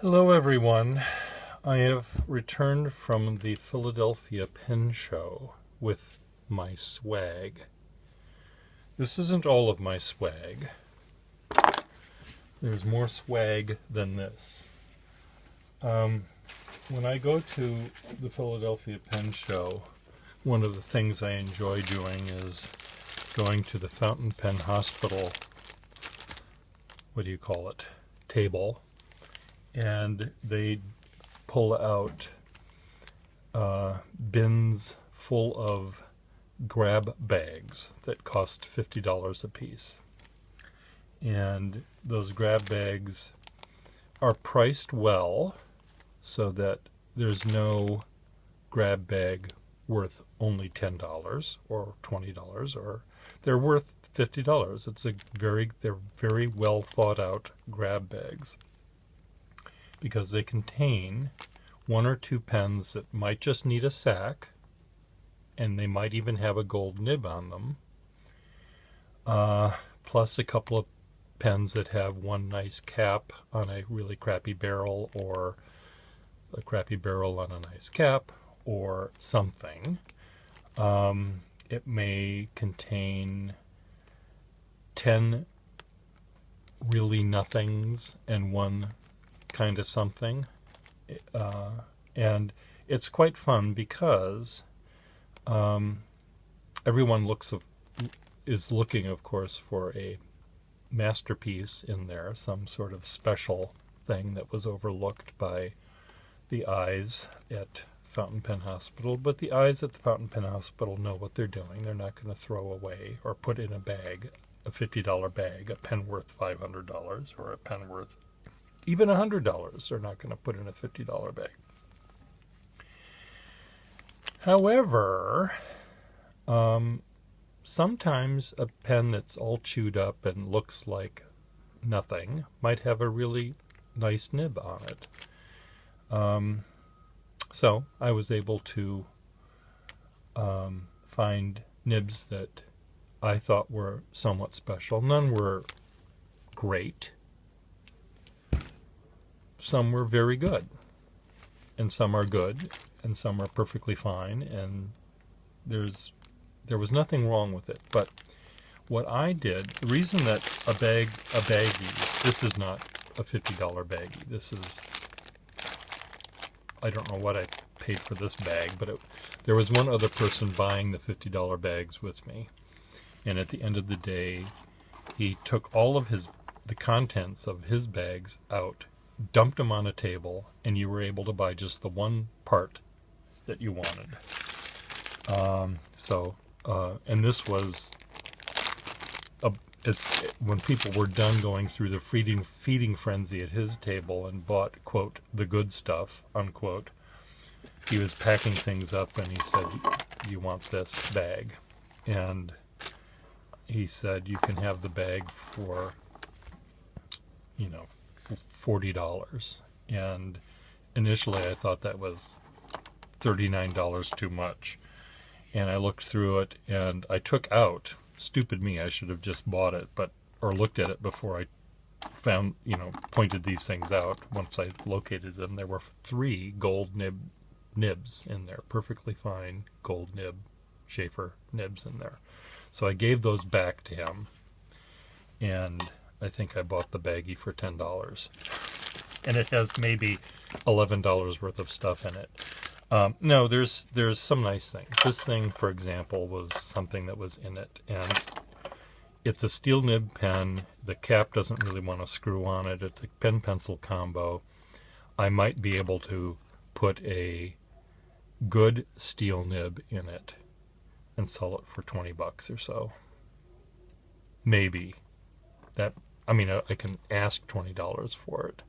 Hello, everyone. I have returned from the Philadelphia Pen Show with my swag. This isn't all of my swag. There's more swag than this. When I go to the Philadelphia Pen Show, one of the things I enjoy doing is going to the Fountain Pen Hospital, table, and they pull out bins full of grab bags that cost $50 a piece. And those grab bags are priced well so that there's no grab bag worth only $10 or $20, or they're worth $50. They're very well thought out grab bags, because they contain one or two pens that might just need a sack, and they might even have a gold nib on them, plus a couple of pens that have one nice cap on a really crappy barrel, or a crappy barrel on a nice cap, or something. It may contain 10 really nothings and one kind of something, and it's quite fun because everyone is looking, of course, for a masterpiece in there, some sort of special thing that was overlooked by the eyes at Fountain Pen Hospital. But the eyes at the Fountain Pen Hospital know what they're doing. They're not going to throw away or put in a bag, a $50 bag, a pen worth $500, or a pen worth even $100. They're not going to put in a $50 bag. However, sometimes a pen that's all chewed up and looks like nothing might have a really nice nib on it. So I was able to find nibs that I thought were somewhat special. None were great. Some were very good, and some are good, and some are perfectly fine, and there was nothing wrong with it. But what I did, the reason that a baggie, this is not a $50 baggie. This is, I don't know what I paid for this bag, but there was one other person buying the $50 bags with me, and at the end of the day, he took all of the contents of his bags out, dumped them on a table, and you were able to buy just the one part that you wanted. And this was when people were done going through the feeding frenzy at his table and bought, quote, the good stuff, unquote, he was packing things up, and he said, "You want this bag?" And he said, "You can have the bag for, $40. And initially I thought that was $39 too much. And I looked through it, and I took out, stupid me, I should have just bought it, or looked at it before I pointed these things out. Once I located them, there were 3 gold nibs in there, perfectly fine gold nib, Schaefer nibs in there. So I gave those back to him, and I think I bought the baggie for $10. And it has maybe $11 worth of stuff in it. No, there's some nice things. This thing, for example, was something that was in it, and it's a steel nib pen. The cap doesn't really want to screw on it. It's a pen-pencil combo. I might be able to put a good steel nib in it and sell it for $20 or so. Maybe. I can ask $20 for it.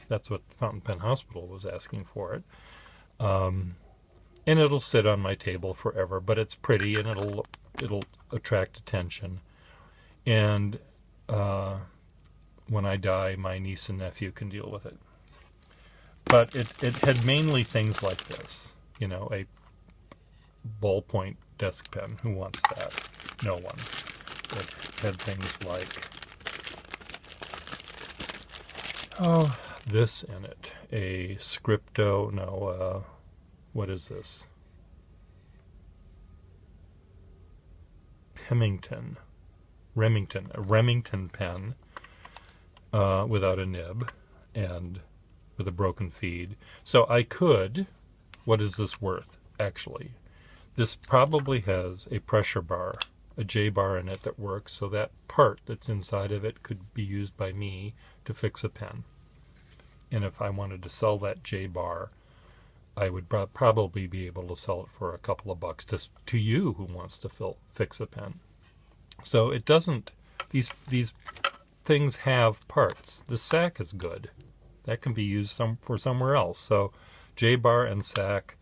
That's what Fountain Pen Hospital was asking for it. And it'll sit on my table forever, but it's pretty, and it'll attract attention. And when I die, my niece and nephew can deal with it. But it had mainly things like this, a ballpoint desk pen. Who wants that? No one. It had things like this in it. A Scripto, no, what is this? Remington, a Remington pen without a nib and with a broken feed. So I could, what is this worth, actually? This probably has a pressure bar, a J-bar in it that works, so that part that's inside of it could be used by me to fix a pen. And if I wanted to sell that J-bar, I would probably be able to sell it for a couple of bucks to you who wants to fix a pen. So it doesn't, these things have parts. The sack is good. That can be used for somewhere else. So J-bar and sack,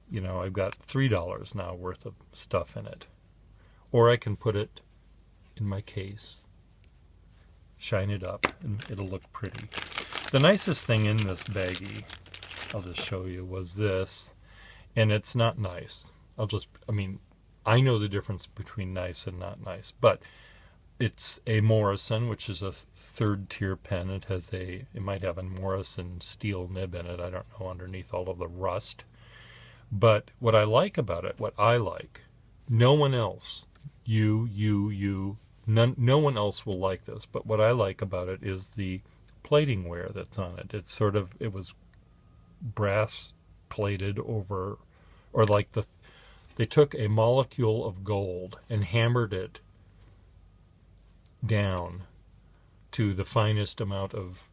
you know, I've got $3 now worth of stuff in it. Or I can put it in my case, shine it up, and it'll look pretty. The nicest thing in this baggie, I'll just show you, was this. And it's not nice. I know the difference between nice and not nice, but it's a Morrison, which is a third tier pen. It might have a Morrison steel nib in it. I don't know, underneath all of the rust. But what I like about it, no one else, no one else will like this. But what I like about it is the plating wear that's on it. It's it was brass plated over, or like they took a molecule of gold and hammered it down to the thinnest amount of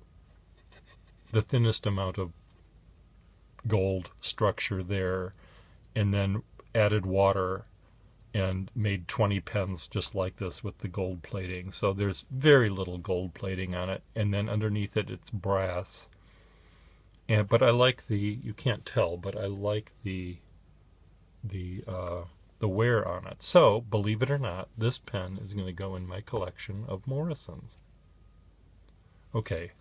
gold structure there, and then added water and made 20 pens just like this with the gold plating. So there's very little gold plating on it, and then underneath it it's brass. But I like you can't tell, but I like the wear on it. So, believe it or not, this pen is going to go in my collection of Morrisons. Okay.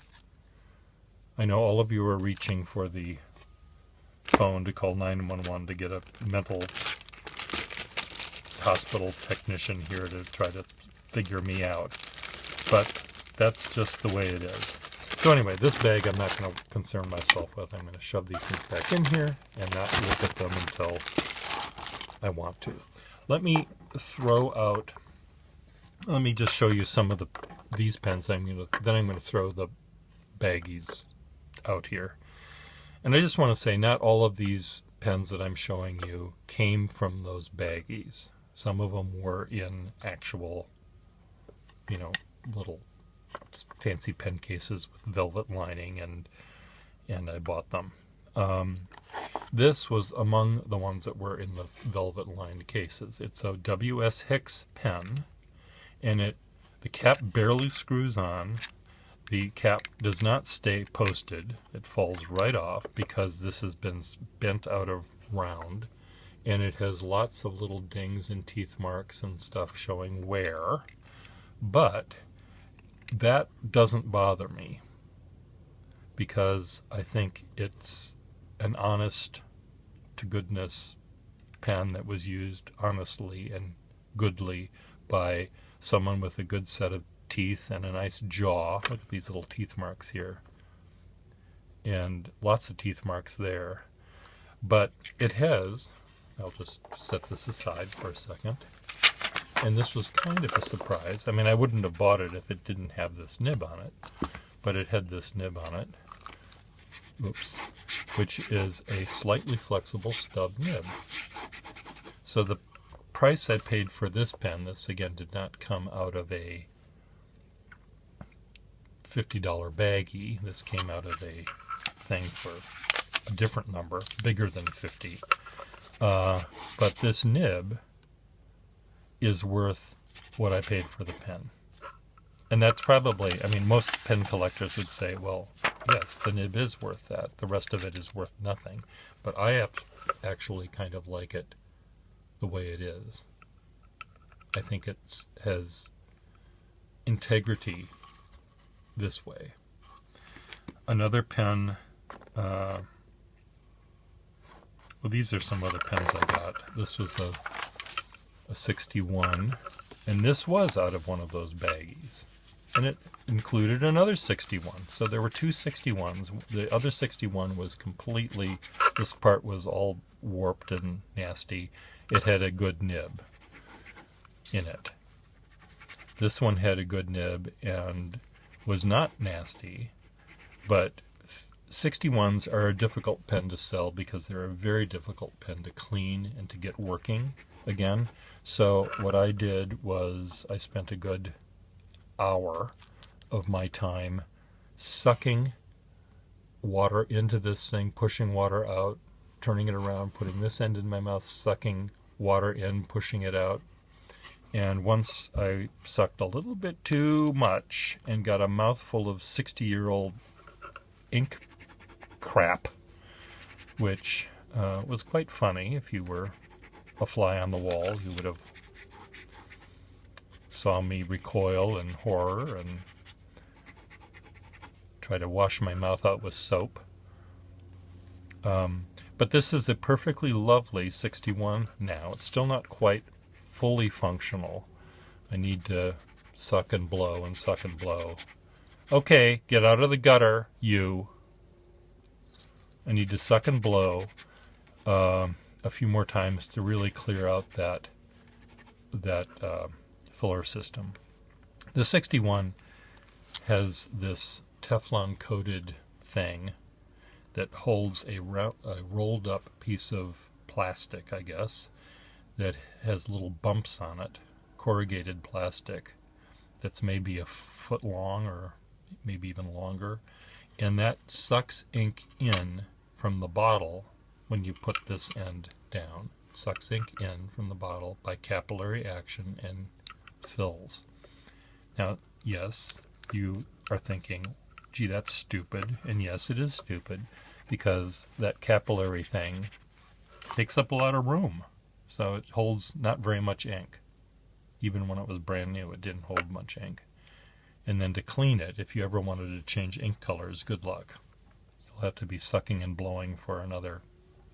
I know all of you are reaching for the phone to call 911 to get a mental hospital technician here to try to figure me out. But that's just the way it is. So anyway, this bag I'm not going to concern myself with. I'm going to shove these things back in here and not look at them until I want to. Let me just show you some of these pens. Then I'm going to throw the baggies out here. And I just want to say, not all of these pens that I'm showing you came from those baggies. Some of them were in actual, little fancy pen cases with velvet lining, and I bought them. This was among the ones that were in the velvet lined cases. It's a W.S. Hicks pen, and the cap barely screws on. The cap does not stay posted. It falls right off because this has been bent out of round, and it has lots of little dings and teeth marks and stuff showing wear. But that doesn't bother me because I think it's an honest to goodness pen that was used honestly and goodly by someone with a good set of teeth and a nice jaw. Look at these little teeth marks here. And lots of teeth marks there. But it has, I'll just set this aside for a second. And this was kind of a surprise. I mean, I wouldn't have bought it if it didn't have this nib on it. But it had this nib on it. Oops. Which is a slightly flexible stub nib. So the price I paid for this pen, this again did not come out of a $50 baggie. This came out of a thing for a different number, bigger than 50. But this nib is worth what I paid for the pen. And that's probably, most pen collectors would say, well, yes, the nib is worth that. The rest of it is worth nothing. But I actually kind of like it the way it is. I think it has integrity this way. Another pen, well, these are some other pens I got. This was a 61, and this was out of one of those baggies. and it included another 61. So there were two 61s. The other 61 was completely, this part was all warped and nasty. It had a good nib in it. This one had a good nib and was not nasty, but 61s are a difficult pen to sell because they're a very difficult pen to clean and to get working again. So what I did was I spent a good hour of my time sucking water into this thing, pushing water out, turning it around, putting this end in my mouth, sucking water in, pushing it out. And once I sucked a little bit too much and got a mouthful of 60-year-old ink crap, which was quite funny. If you were a fly on the wall, you would have saw me recoil in horror and try to wash my mouth out with soap. But this is a perfectly lovely 61 now. It's still not quite fully functional. I need to suck and blow and suck and blow. Okay, get out of the gutter, you. I need to suck and blow a few more times to really clear out that filler system. The 61 has this Teflon coated thing that holds a rolled up piece of plastic, I guess, that has little bumps on it, corrugated plastic that's maybe a foot long or maybe even longer, and that sucks ink in from the bottle when you put this end down. It sucks ink in from the bottle by capillary action and fills. Now, yes, you are thinking, gee, that's stupid, and yes, it is stupid, because that capillary thing takes up a lot of room. So it holds not very much ink. Even when it was brand new, it didn't hold much ink. And then to clean it, if you ever wanted to change ink colors, good luck. You'll have to be sucking and blowing for another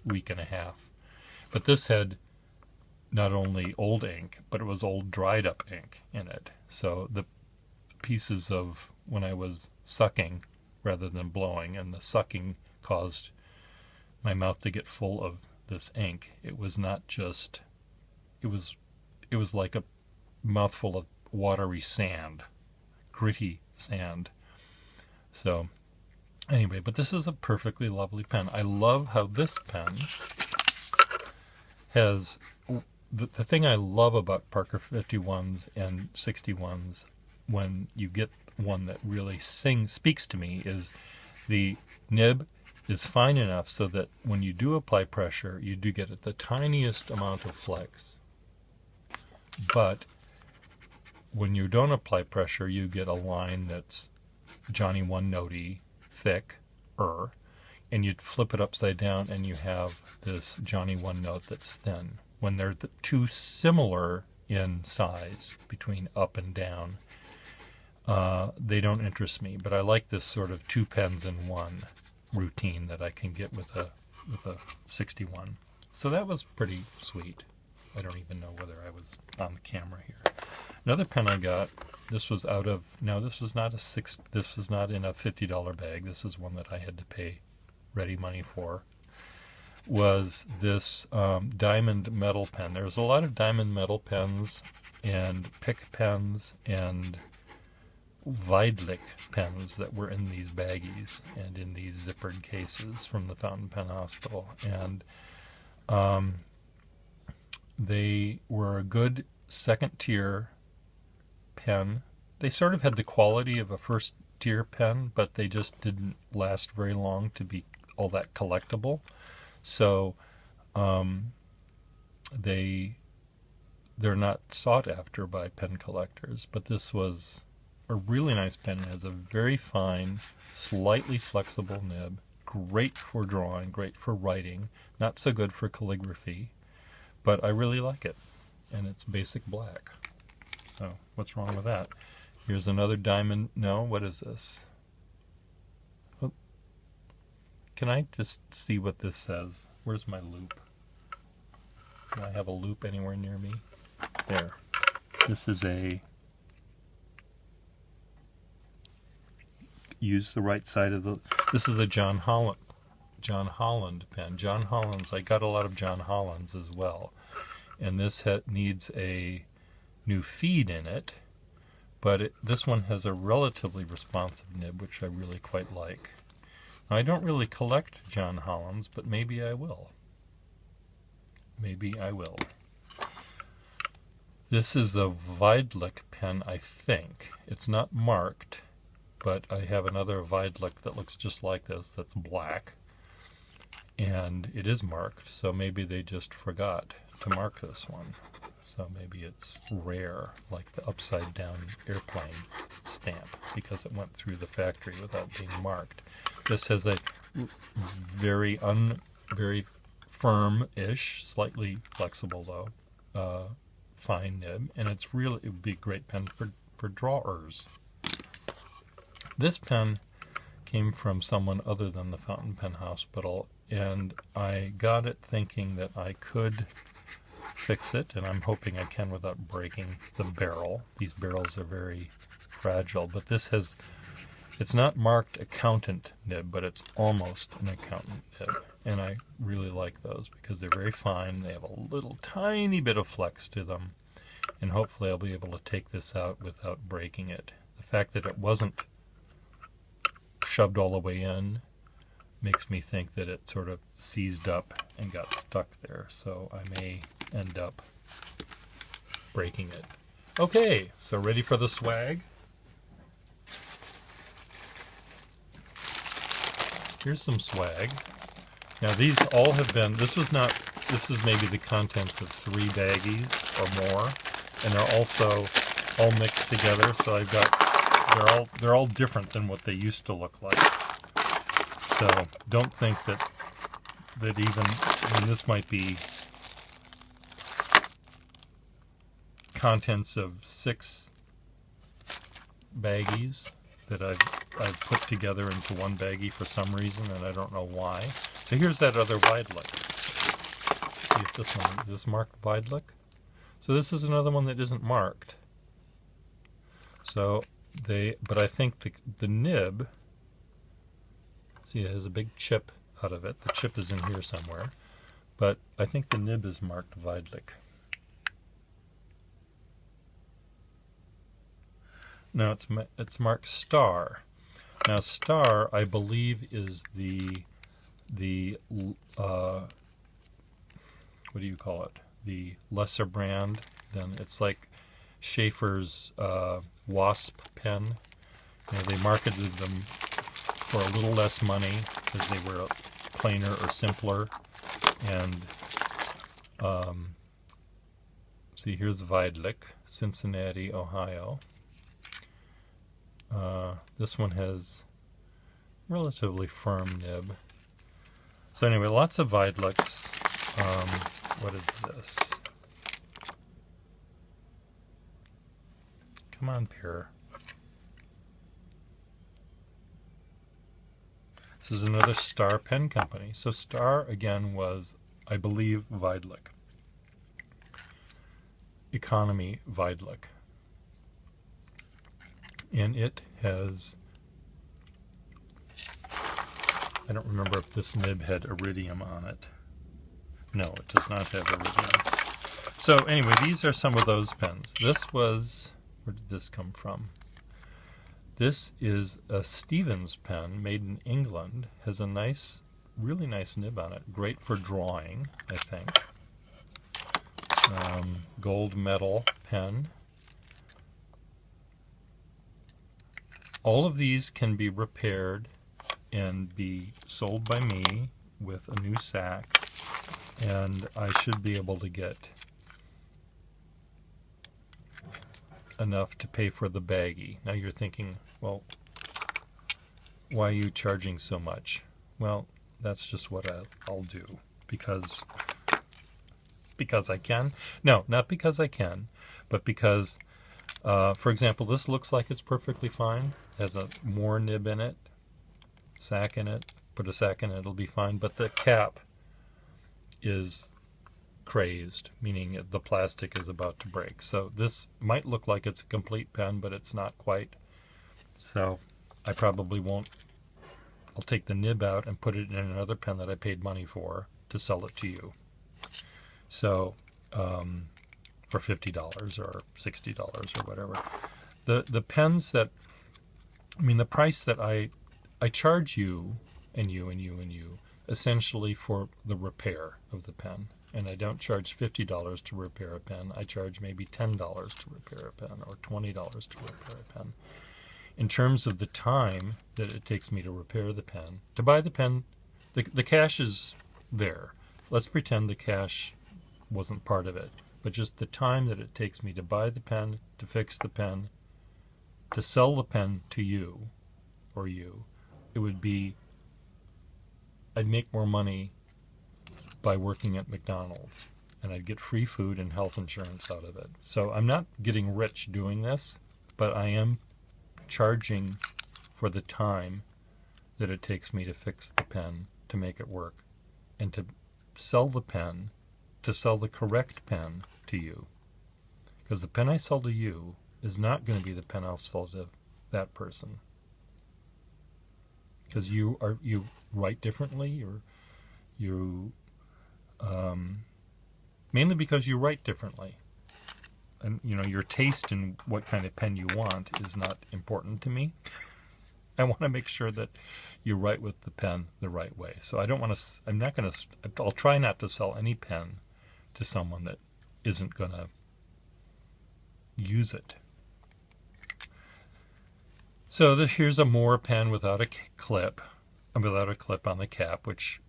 week and a half. But this had not only old ink, but it was old dried up ink in it. So the pieces of when I was sucking rather than blowing, and the sucking caused my mouth to get full of this ink. It was not just, it was like a mouthful of watery sand, gritty sand. So anyway, but this is a perfectly lovely pen. I love how this pen has, the thing I love about Parker 51s and 61s when you get one that really speaks to me is the nib is fine enough so that when you do apply pressure, you do get the tiniest amount of flex. But when you don't apply pressure, you get a line that's Johnny One Notey thick, and you'd flip it upside down and you have this Johnny One Note that's thin. When they're too similar in size between up and down, they don't interest me. But I like this sort of two pens in one routine that I can get with a 61. So that was pretty sweet. I don't even know whether I was on the camera here. Another pen I got, this was out of, now this was not this was not in a $50 bag. This is one that I had to pay ready money for. Was this diamond metal pen. There's a lot of diamond metal pens and pick pens and Weidlich pens that were in these baggies and in these zippered cases from the Fountain Pen Hospital, and they were a good second tier pen. They sort of had the quality of a first tier pen, but they just didn't last very long to be all that collectible. So they're not sought after by pen collectors, but this was a really nice pen. It has a very fine, slightly flexible nib, great for drawing, great for writing, not so good for calligraphy, but I really like it, and it's basic black. So what's wrong with that? Here's another diamond. No, what is this? Oh, can I just see what this says? Where's my loop? Do I have a loop anywhere near me? There. This is a use the right side of the... This is a John Holland pen. John Holland's, I got a lot of John Holland's as well. And this needs a new feed in it, but this one has a relatively responsive nib, which I really quite like. Now, I don't really collect John Holland's, but maybe I will. Maybe I will. This is a Weidlich pen, I think. It's not marked, but I have another Weidlich that looks just like this, that's black. And it is marked, so maybe they just forgot to mark this one. So maybe it's rare, like the upside down airplane stamp, because it went through the factory without being marked. This has a very firm-ish, slightly flexible though, fine nib, and it would be a great pen for drawers. This pen came from someone other than the Fountain Pen Hospital, and I got it thinking that I could fix it, and I'm hoping I can without breaking the barrel. These barrels are very fragile, but it's not marked accountant nib, but it's almost an accountant nib, and I really like those because they're very fine. They have a little tiny bit of flex to them, and hopefully I'll be able to take this out without breaking it. The fact that it wasn't shoved all the way in makes me think that it sort of seized up and got stuck there, so I may end up breaking it. Okay, so ready for the swag? Here's some swag. Now these all have been, this is maybe the contents of 3 baggies or more, and they're also all mixed together, so I've got, they're all different than what they used to look like. So don't think that even, I mean, this might be contents of 6 baggies that I've put together into one baggie for some reason, and I don't know why. So here's that other Weidlich. See if this one, is this marked Weidlich? So this is another one that isn't marked. So but I think the nib, see, it has a big chip out of it. The chip is in here somewhere, but I think the nib is marked Weidlich. No, it's marked Star. Now Star, I believe, is the what do you call it? The lesser brand. Then it's like Schaefer's Wasp pen. You know, they marketed them for a little less money because they were plainer or simpler. And see, here's Weidlich, Cincinnati, Ohio. This one has relatively firm nib. So anyway, lots of Weidlichs. What is this? Come on, Pierre. This is another Star Pen Company. So Star, again, was, I believe, Weidlich. Economy Weidlich. And it has, I don't remember if this nib had iridium on it. No, it does not have iridium. So anyway, these are some of those pens. This was, where did this come from? This is a Stevens pen made in England. Has a nice, really nice nib on it. Great for drawing, I think. Gold medal pen. All of these can be repaired and be sold by me with a new sack, and I should be able to get enough to pay for the baggie. Now you're thinking, well, why are you charging so much? Well, that's just what I'll do, because I can. No, not because I can, but because for example, this looks like it's perfectly fine. Has a more nib in it, sack in it. Put a sack in it, it'll be fine. But the cap is crazed, meaning the plastic is about to break. So this might look like it's a complete pen, but it's not quite. So I probably won't. I'll take the nib out and put it in another pen that I paid money for to sell it to you. So for $50 or $60 or whatever. The pens that, I mean, the price that I charge you and you and you and you essentially for the repair of the pen. And I don't charge $50 to repair a pen. I charge maybe $10 to repair a pen or $20 to repair a pen. In terms of the time that it takes me to repair the pen, to buy the pen, the cash is there. Let's pretend the cash wasn't part of it, but just the time that it takes me to buy the pen, to fix the pen, to sell the pen to you, or you, it would be, I'd make more money by working at McDonald's, and I'd get free food and health insurance out of it. So I'm not getting rich doing this, but I am charging for the time that it takes me to fix the pen, to make it work, and to sell the pen, to sell the correct pen to you. Because the pen I sell to you is not going to be the pen I'll sell to that person. Because you write differently, or you mainly because you write differently. And your taste in what kind of pen you want is not important to me. I want to make sure that you write with the pen the right way. So I don't want to, I'll try not to sell any pen to someone that isn't going to use it. So here's a Moore pen without a clip, without a clip on the cap, which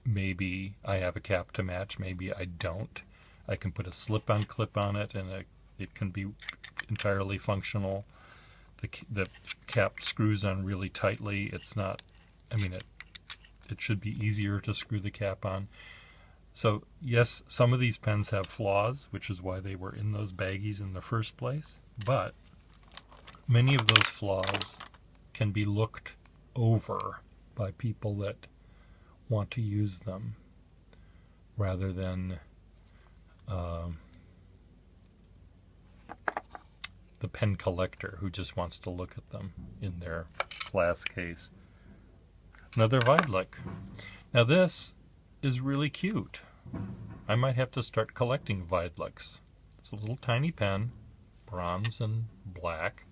maybe I have a cap to match, maybe I don't. I can put a slip-on clip on it, and it can be entirely functional. The cap screws on really tightly. It's not, I mean, it should be easier to screw the cap on. So yes, some of these pens have flaws, which is why they were in those baggies in the first place, but many of those flaws can be looked over by people that want to use them rather than the pen collector who just wants to look at them in their glass case. Another Weidlich. Now this is really cute. I might have to start collecting Weidlichs. It's a little tiny pen, bronze and black.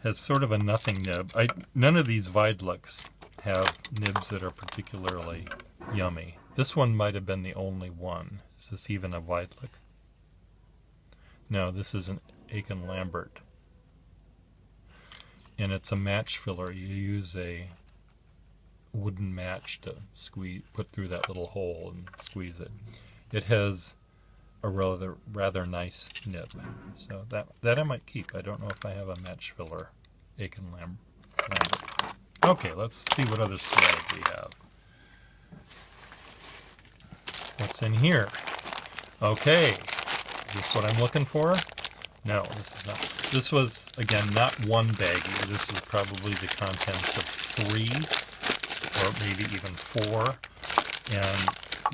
Has sort of a nothing nib. None of these Weidlichs have nibs that are particularly yummy. This one might have been the only one. Is this even a Weidlich? No, this is an Aiken Lambert. And it's a match filler. You use a wooden match to put through that little hole and squeeze it. It has a rather nice nib. So that I might keep. I don't know if I have a match filler Aiken Lambert. Okay, let's see what other slide we have. What's in here? Okay, is this what I'm looking for? No, this is not. This was, again, not one baggie. This is probably the contents of 3, or maybe even 4, and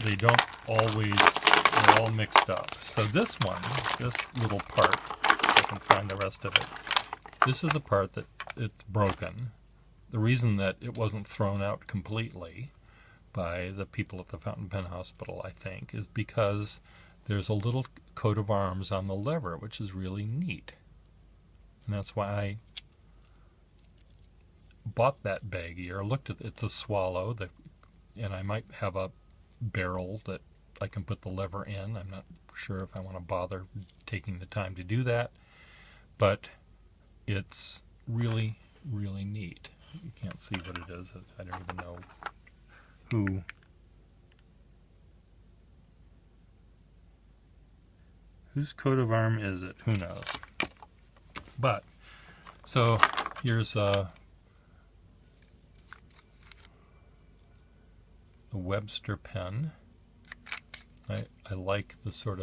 they don't always, they're all mixed up. So this one, this little part, if I can find the rest of it, this is a part that it's broken. The reason that it wasn't thrown out completely by the people at the Fountain Pen Hospital, I think, is because there's a little coat of arms on the lever, which is really neat. And that's why I bought that baggie, or looked at it. It's a Swallow, and I might have a barrel that I can put the lever in. I'm not sure if I want to bother taking the time to do that, but it's really, really neat. You can't see what it is. I don't even know whose coat of arm is it? Who knows? But, so here's a Webster pen. I like the sort of